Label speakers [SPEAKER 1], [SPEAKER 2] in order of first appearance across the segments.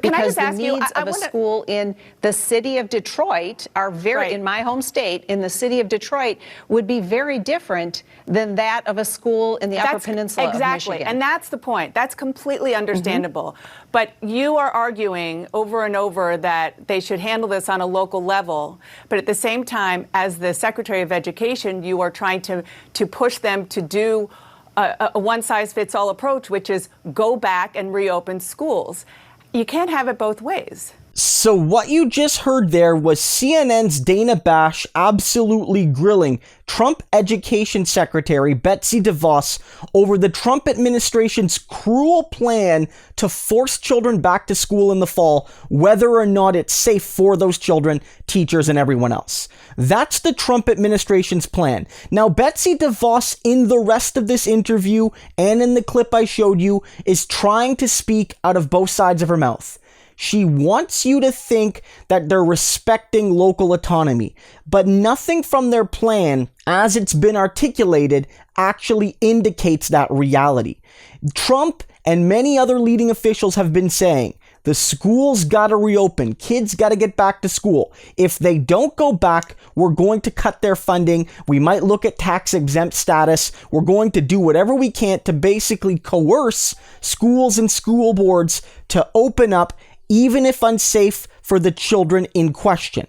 [SPEAKER 1] But can I
[SPEAKER 2] because
[SPEAKER 1] just ask
[SPEAKER 2] the
[SPEAKER 1] you,
[SPEAKER 2] needs of a school in the city of Detroit are very, in my home state, in the city of Detroit, would be very different than that of a school in the Upper Peninsula of Michigan.
[SPEAKER 1] And that's the point. That's completely understandable. But you are arguing over and over that they should handle this on a local level. But at the same time, as the Secretary of Education, you are trying to push them to do a one-size-fits-all approach, which is go back and reopen schools. You can't have it both ways.
[SPEAKER 3] So what you just heard there was CNN's Dana Bash absolutely grilling Trump Education Secretary Betsy DeVos over the Trump administration's cruel plan to force children back to school in the fall, whether or not it's safe for those children, teachers, and everyone else. That's the Trump administration's plan. Now, Betsy DeVos, in the rest of this interview and in the clip I showed you, is trying to speak out of both sides of her mouth. She wants you to think that they're respecting local autonomy, but nothing from their plan, as it's been articulated, actually indicates that reality. Trump and many other leading officials have been saying, the schools gotta reopen, kids gotta get back to school. If they don't go back, we're going to cut their funding, we might look at tax exempt status, we're going to do whatever we can to basically coerce schools and school boards to open up, even if unsafe for the children in question.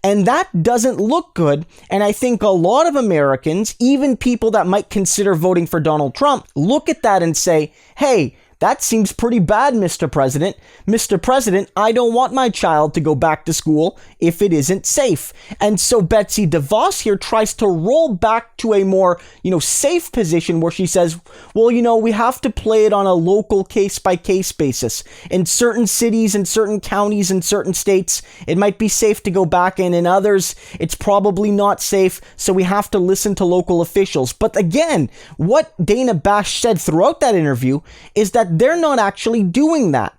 [SPEAKER 3] And that doesn't look good, and I think a lot of Americans, even people that might consider voting for Donald Trump, look at that and say, hey, that seems pretty bad, Mr. President. Mr. President, I don't want my child to go back to school if it isn't safe. And so Betsy DeVos here tries to roll back to a more, safe position where she says, well, we have to play it on a local case-by-case basis. In certain cities, in certain counties, in certain states, it might be safe to go back in others, it's probably not safe, so we have to listen to local officials. But again, what Dana Bash said throughout that interview is that they're not actually doing that.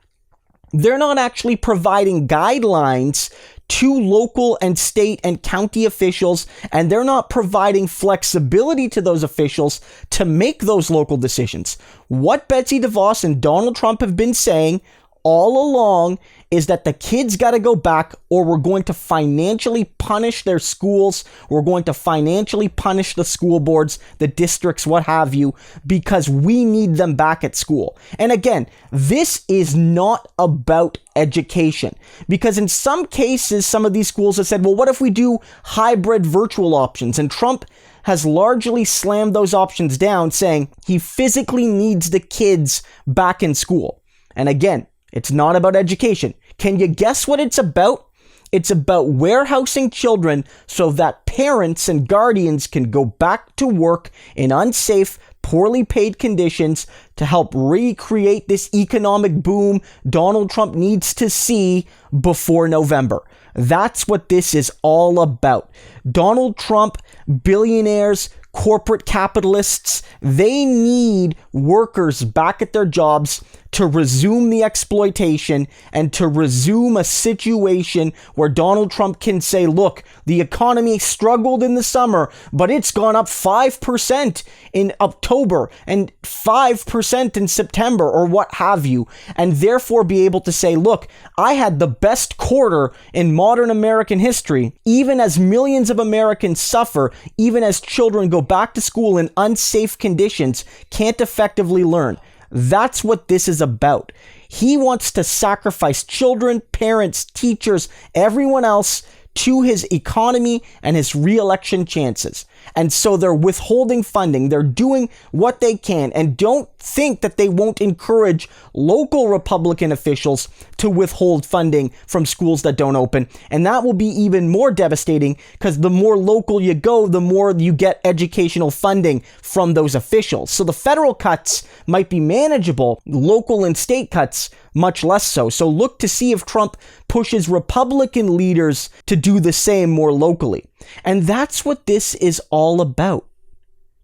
[SPEAKER 3] They're not actually providing guidelines to local and state and county officials, and they're not providing flexibility to those officials to make those local decisions. What Betsy DeVos and Donald Trump have been saying all along is that the kids got to go back, or we're going to financially punish their schools. We're going to financially punish the school boards, the districts, what have you, because we need them back at school. And again, this is not about education, because in some cases, some of these schools have said, well, what if we do hybrid virtual options? And Trump has largely slammed those options down, saying he physically needs the kids back in school. And again, it's not about education. Can you guess what it's about? It's about warehousing children so that parents and guardians can go back to work in unsafe, poorly paid conditions to help recreate this economic boom Donald Trump needs to see before November. That's what this is all about. Donald Trump, billionaires, corporate capitalists, they need workers back at their jobs to resume the exploitation and to resume a situation where Donald Trump can say, look, the economy struggled in the summer, but it's gone up 5% in October and 5% in September, or what have you, and therefore be able to say, look, I had the best quarter in modern American history, even as millions of Americans suffer, even as children go back to school in unsafe conditions, can't effectively learn. That's what this is about. He wants to sacrifice children, parents, teachers, everyone else to his economy and his re-election chances. And so they're withholding funding. They're doing what they can. And don't think that they won't encourage local Republican officials to withhold funding from schools that don't open. And that will be even more devastating, because the more local you go, the more you get educational funding from those officials. So the federal cuts might be manageable, local and state cuts much less so. So look to see if Trump pushes Republican leaders to do the same more locally. And that's what this is all about.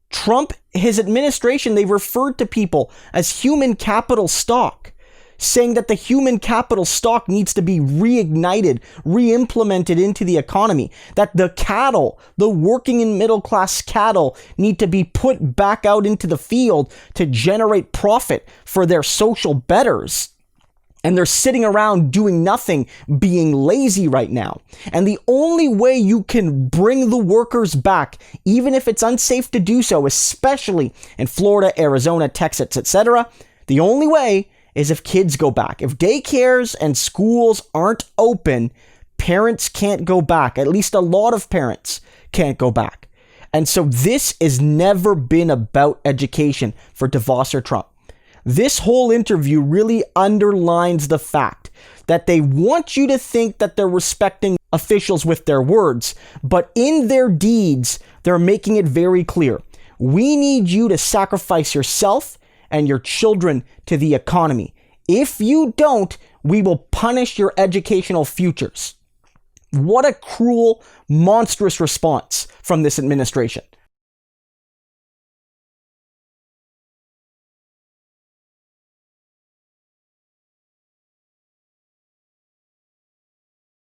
[SPEAKER 3] Trump, his administration, they referred to people as human capital stock, saying that the human capital stock needs to be reignited, re-implemented into the economy, that the cattle, the working and middle class cattle, need to be put back out into the field to generate profit for their social betters. And they're sitting around doing nothing, being lazy right now. And the only way you can bring the workers back, even if it's unsafe to do so, especially in Florida, Arizona, Texas, etc., the only way is if kids go back. If daycares and schools aren't open, parents can't go back. At least a lot of parents can't go back. And so this has never been about education for DeVos or Trump. This whole interview really underlines the fact that they want you to think that they're respecting officials with their words, but in their deeds, they're making it very clear. We need you to sacrifice yourself and your children to the economy. If you don't, we will punish your educational futures. What a cruel, monstrous response from this administration.